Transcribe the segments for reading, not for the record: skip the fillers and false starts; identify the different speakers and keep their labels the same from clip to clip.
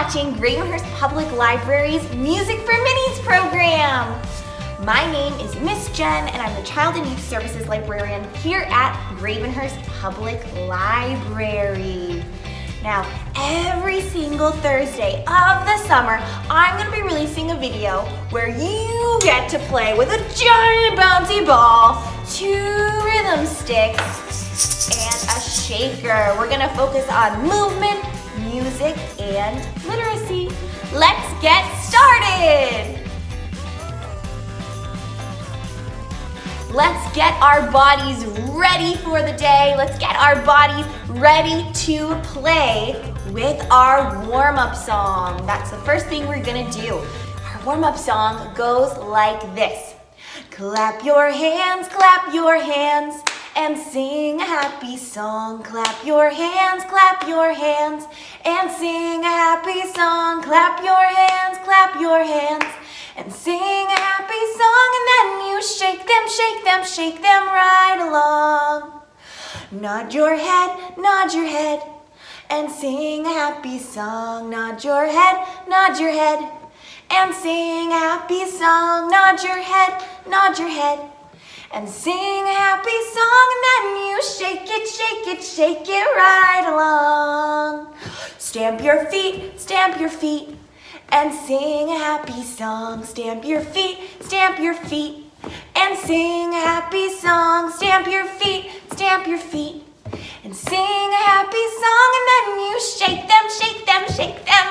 Speaker 1: watching Gravenhurst Public Library's Music for Minis program. My name is Miss Jen and I'm the Child and Youth Services Librarian here at Gravenhurst Public Library. Now, every single Thursday of the summer, I'm going to be releasing a video where you get to play with a giant bouncy ball, 2 rhythm sticks, and a shaker. We're going to focus on movement, music, and literacy. Let's get started! Let's get our bodies ready for the day. Let's get our bodies ready to play with our warm-up song. That's the first thing we're gonna do. Our warm-up song goes like this. Clap your hands, and sing a happy song. Clap your hands, and sing a happy song. Clap your hands, and sing a happy song, and then you shake them right along. Nod your head, and sing a happy song. Nod your head, and sing a happy song. Nod your head, and sing a happy song, and then you shake it right along. Stamp your feet, and sing a happy song. Stamp your feet, and sing a happy song. Stamp your feet, and sing a happy song, and then you shake them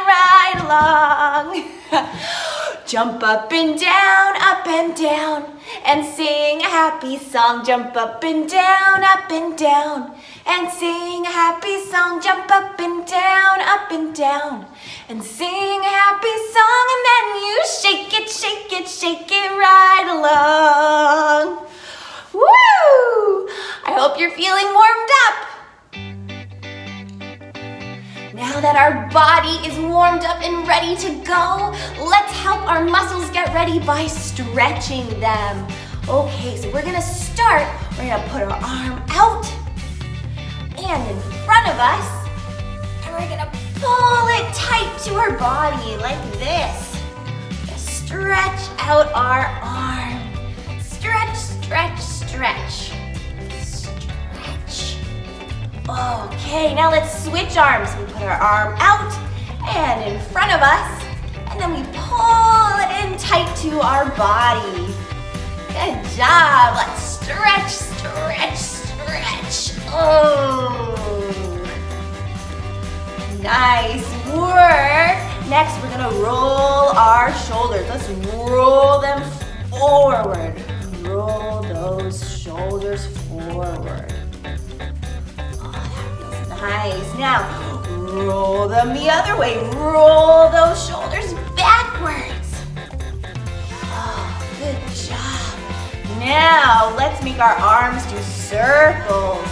Speaker 1: right along. Jump up and down, and sing a happy song. Jump up and down, and sing a happy song. Jump up and down, and sing a happy song, and then you shake it right along. Woo! I hope you're feeling warmed up. Now that our body is warmed up and ready to go, let's help our muscles get ready by stretching them. Okay, so we're gonna start. We're gonna put our arm out and in front of us, and we're gonna pull it tight to our body like this. Just stretch out our arm. Stretch. Okay, now let's switch arms. We put our arm out and in front of us, and then we pull it in tight to our body. Good job. Let's stretch. Oh, nice work. Next, we're gonna roll our shoulders. Let's roll them forward. Roll those shoulders forward. Nice. Now, roll them the other way. Roll those shoulders backwards. Oh, good job. Now, let's make our arms do circles.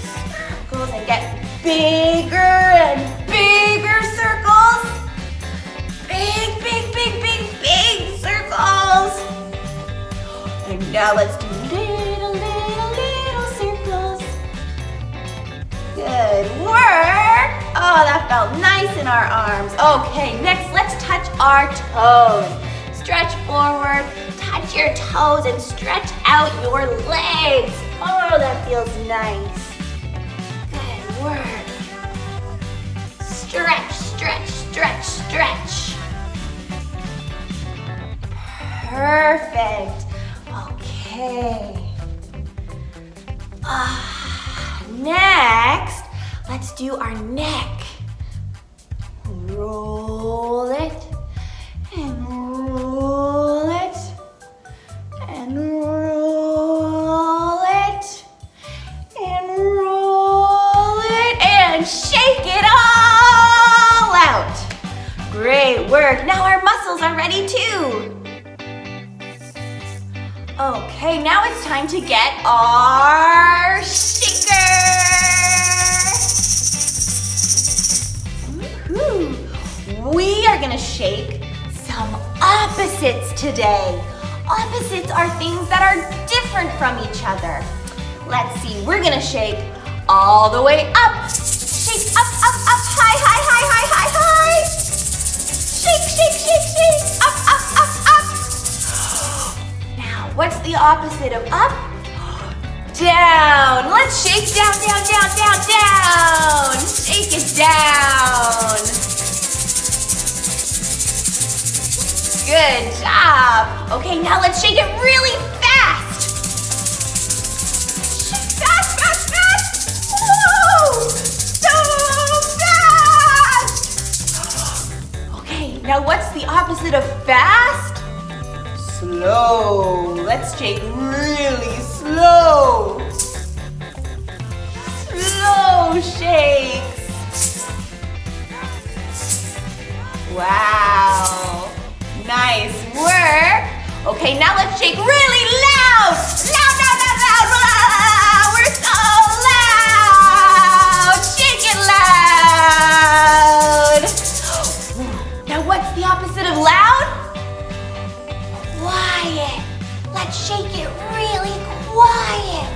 Speaker 1: Circles and get bigger and bigger circles. Big circles. And now let's do little circles. Good work. Oh, that felt nice in our arms. Okay, next let's touch our toes. Stretch forward, touch your toes, and stretch out your legs. Oh, that feels nice. Good work. Stretch. Perfect. Okay. Next, let's do our neck. Roll it, and roll it, and roll it, and roll it, and shake it all out. Great work. Now our muscles are ready too. Okay, now it's time to get our shaker. Woohoo! We are gonna shake some opposites today. Opposites are things that are different from each other. Let's see, we're gonna shake all the way up. Shake up, high, high, high, high, high, high. what's the opposite of up? Down. Let's shake down, down, down, down, down. Shake it down. Good job. Okay, now let's shake it really fast. Shake fast, fast, fast. Whoa, so fast. Okay, now what's the opposite of fast? Slow. Let's shake really slow. Slow shakes. Wow. Nice work. Okay, now let's shake really loud. Loud, loud, loud, loud. Wow, we're so loud. Shake it loud. Now what's the opposite of loud? Quiet. Let's shake it really quiet.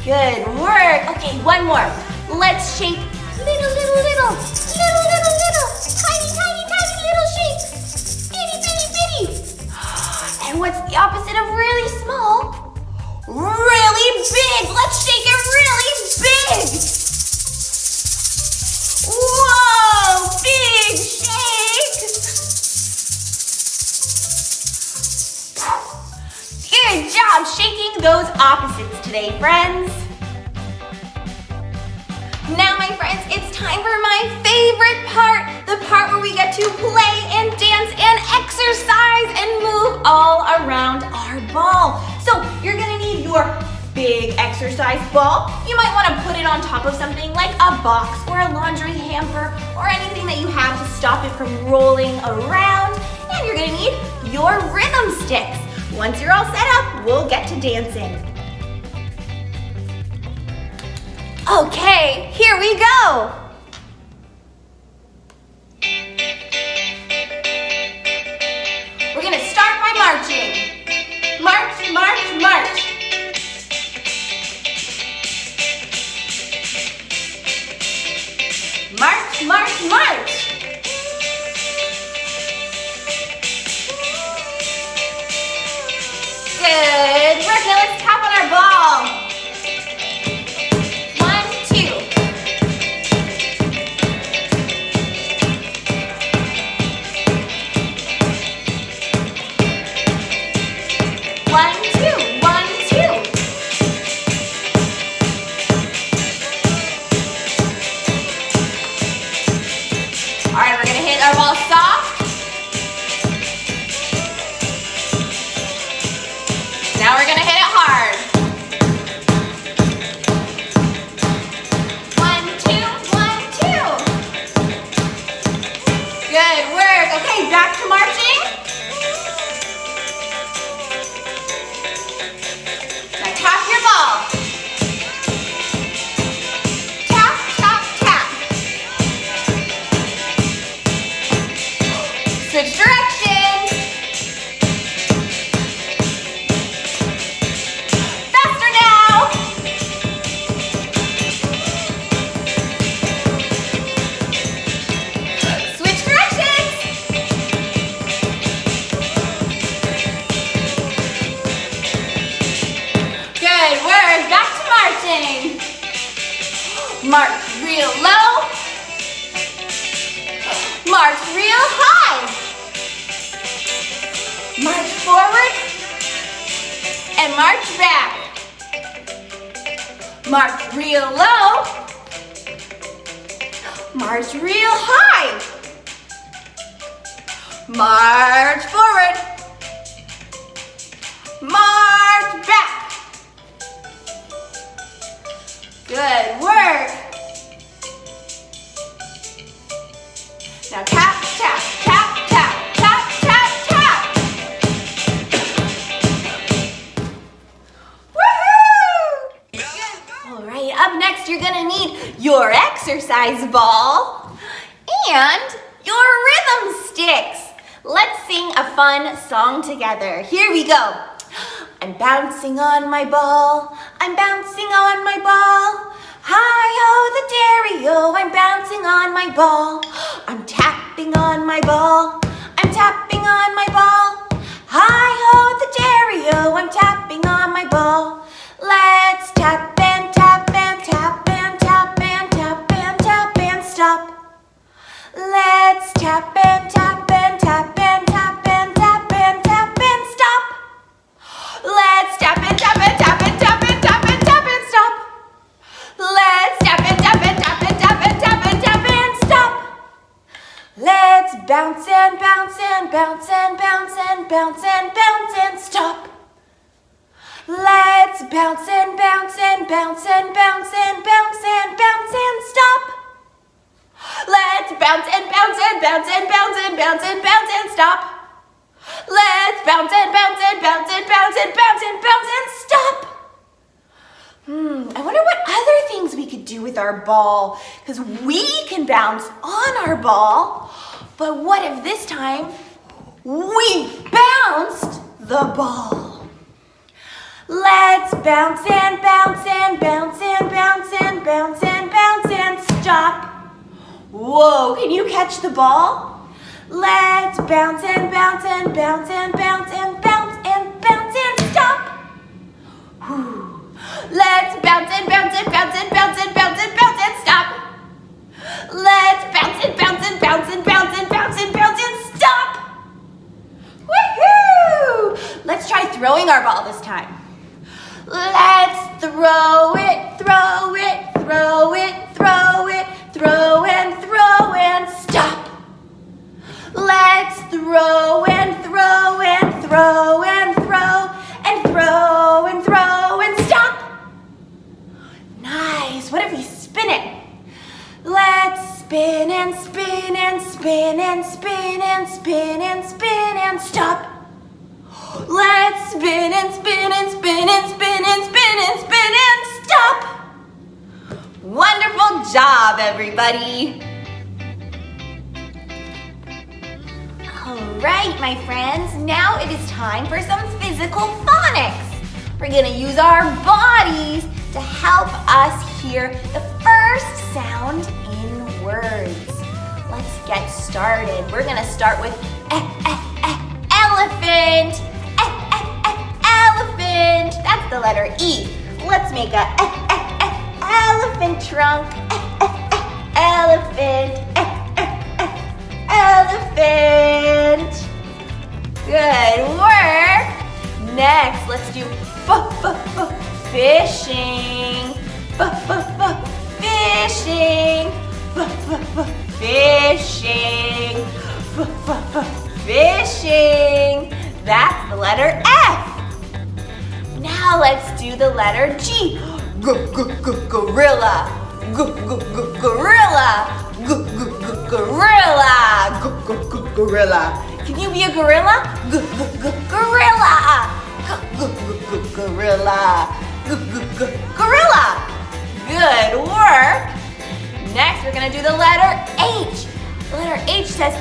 Speaker 1: Good work. Okay, one more. Let's shake little, little, little, little, little, little, tiny, tiny, tiny little shakes. Bitty, bitty, bitty. And what's the opposite of really small? Really big. Let's shake it really big. Whoa, big shake. Good job shaking those opposites today, friends. Now, my friends, it's time for my favorite part, the part where we get to play and dance and exercise and move all around our ball. So you're gonna need your big exercise ball. You might wanna put it on top of something like a box or a laundry hamper or anything that you have to stop it from rolling around. And you're gonna need your rhythm sticks. Once you're all set up, we'll get to dancing. Okay, here we go. We're gonna start by marching. March, march, march. March, march, march. Good work. Now let's tap on our ball. 1, 2. One, two, 1, 2. All right, we're gonna hit our ball soft. Now we're gonna hit it hard. 1, 2, 1, 2. Good work. Okay, back to marching. Now tap your ball. Tap, tap, tap. Switch directions. Faster now. Switch directions. Good work. Back to marching. March real low. March real high. March forward and march back. March real low. March real high. March forward. March back. Good work. Now tap, tap, tap, tap, tap, tap, tap. Woohoo! All right, up next you're gonna need your exercise ball and your rhythm sticks. Let's sing a fun song together. Here we go. I'm bouncing on my ball. I'm bouncing on my ball. Hi-ho the dairy-o, I'm bouncing on my ball. I'm tapping on my ball. I'm tapping on my ball. Hi-ho the dairy-o, I'm tapping on my ball. Let's tap and tap and tap and tap and tap and tap and stop. Let's tap and tap and tap and tap and tap and tap and stop. Let's tap and tap and tap and tap and tap and tap and stop. Let's tap and tap and tap and tap and tap and tap and stop. Let's bounce and bounce and bounce and bounce and bounce and bounce and stop. Let's bounce and bounce and bounce and bounce and bounce and bounce and stop. Let's bounce and bounce and bounce and bounce and bounce and bounce and stop. Let's bounce and bounce and bounce and bounce and bounce and bounce and stop. I wonder what other things we could do with our ball, because we can bounce on our ball, but what if this time we bounced the ball? Let's bounce and bounce and bounce and bounce and bounce and bounce and stop. Whoa, can you catch the ball? Let's bounce and bounce and bounce and bounce and bounce and bounce and stop. Let's bounce and bounce and bounce and bounce and bounce and bounce and stop. Let's bounce and bounce and bounce and bounce and bounce and bounce and stop. Woohoo! Let's try throwing our ball this time. Let's throw it, throw it, throw it, throw it, throw and stop. Let's throw and throw and throw and throw and throw and throw and stop. Nice. What if we spin it? Let's spin and spin and spin and spin and spin and spin and stop. Let's spin and spin and spin and spin and spin and spin and stop. Wonderful job, everybody. All right, my friends, now it is time for some physical phonics. We're gonna use our bodies to help us hear the first sound in words. Let's get started. We're gonna start with elephant. Elephant. That's the letter E. Let's make a elephant trunk. Elephant. Elephant. Good work. Next, let's do fishing. Fishing. Fishing. Fishing. That's the letter F. Now let's do the letter G. Gorilla. Gorilla. Gorilla. Gorilla. Can you be a gorilla? Gorilla. Gorilla. Gorilla. Good work. Next, we're gonna do the letter H. The letter H says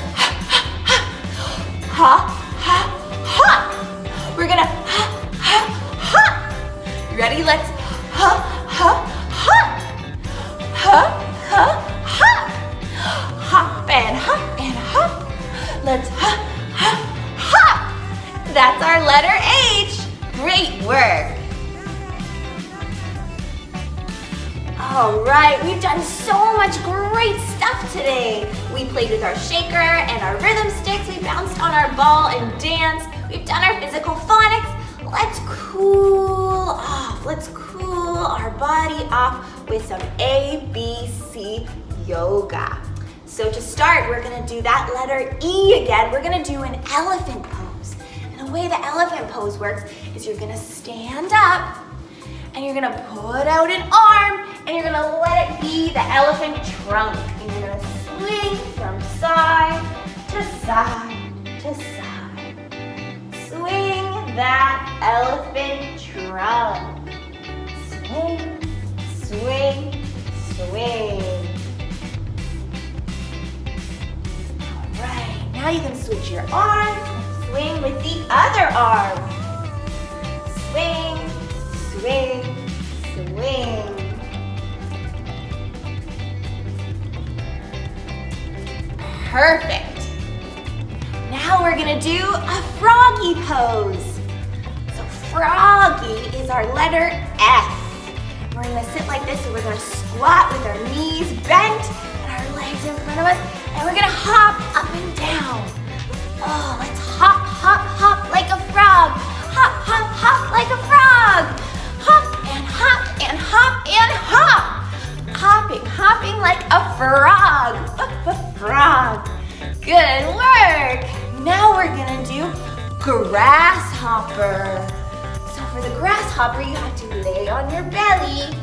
Speaker 1: ha, ha, ha. We're gonna ha, ha, ha. Ready? Let's ha, ha, ha. Ha, ha, ha. Hop and hop and hop. Let's ha, ha, ha. That's our letter H. Great work. All right, we've done so much great stuff today. We played with our shaker and our rhythm sticks. We bounced on our ball and danced. We've done our physical phonics. Let's cool off. Let's cool our body off with some ABC yoga. So to start, we're gonna do that letter E again. We're gonna do an elephant pose. And the way the elephant pose works is you're gonna stand up and you're gonna put out an arm and you're gonna let it be the elephant trunk. And you're gonna swing from side to side to side. Swing that elephant trunk. Swing, swing, swing. All right, now you can switch your arm and swing with the other arm. Swing, swing, swing. Perfect. Now we're gonna do a froggy pose. So froggy is our letter F. We're gonna sit like this, and we're gonna squat with our knees bent and our legs in front of us, and we're gonna hop up and down. Oh, let's hop, hop, hop like a frog. Hop, hop, hop like a frog. Hop and hop and hop and hop. Hopping, hopping like a frog. Frog. Good work. Now we're gonna do grasshopper. So for the grasshopper, you have to lay on your belly.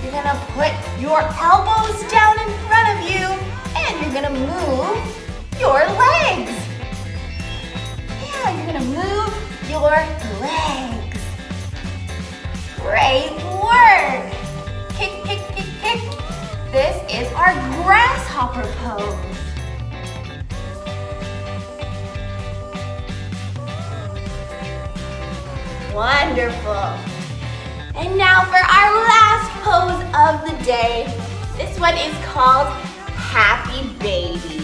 Speaker 1: You're gonna put your elbows down in front of you, and you're gonna move your legs. Yeah, you're gonna move your legs. Great work. Kick, kick, kick, kick. This is our grasshopper pose. Wonderful. And now for our last pose of the day. This one is called Happy Baby.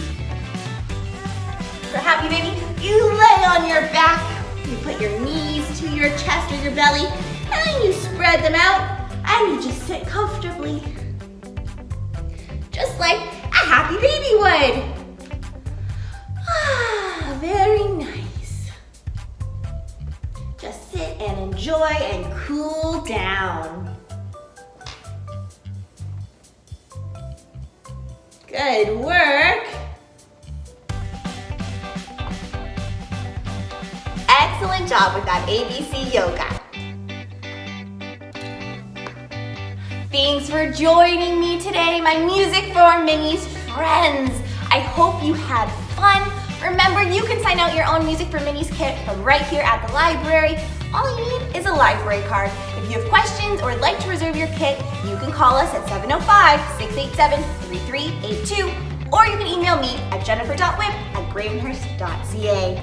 Speaker 1: For Happy Baby, you lay on your back, you put your knees to your chest or your belly, and then you spread them out, and you just sit comfortably. Just like a happy baby would. Ah, very nice. Just sit and enjoy and cool down. Good work. Excellent job with that ABC yoga. Thanks for joining me today, my Music for Minnie's friends. I hope you had fun. Remember, you can sign out your own Music for Minnie's kit from right here at the library. All you need is a library card. If you have questions or would like to reserve your kit, you can call us at 705-687-3382, or you can email me at jennifer.whip@gravenhurst.ca.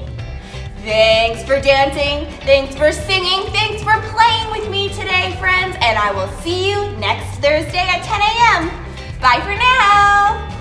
Speaker 1: Thanks for dancing, thanks for singing, thanks for playing with me today, friends, and I will see you next Thursday at 10 a.m. Bye for now.